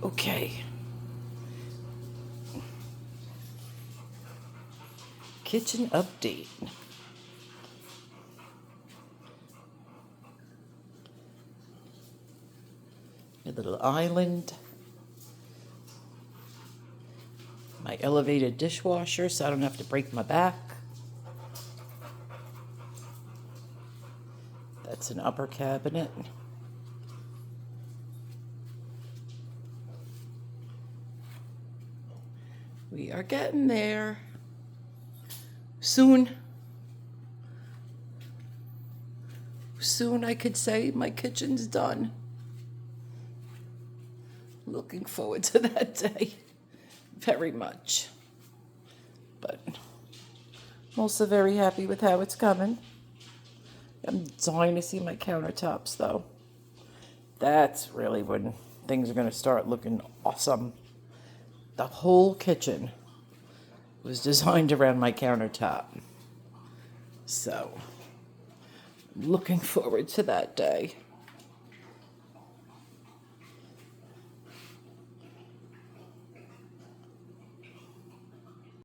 Okay. Kitchen update. A little island. My elevated dishwasher so I don't have to break my back. That's an upper cabinet. We are getting there. Soon I could say my kitchen's done. Looking forward to that day very much. But I'm also very happy with how it's coming. I'm dying to see my countertops though. That's really when things are going to start looking awesome. The whole kitchen was designed around my countertop. So, I'm looking forward to that day.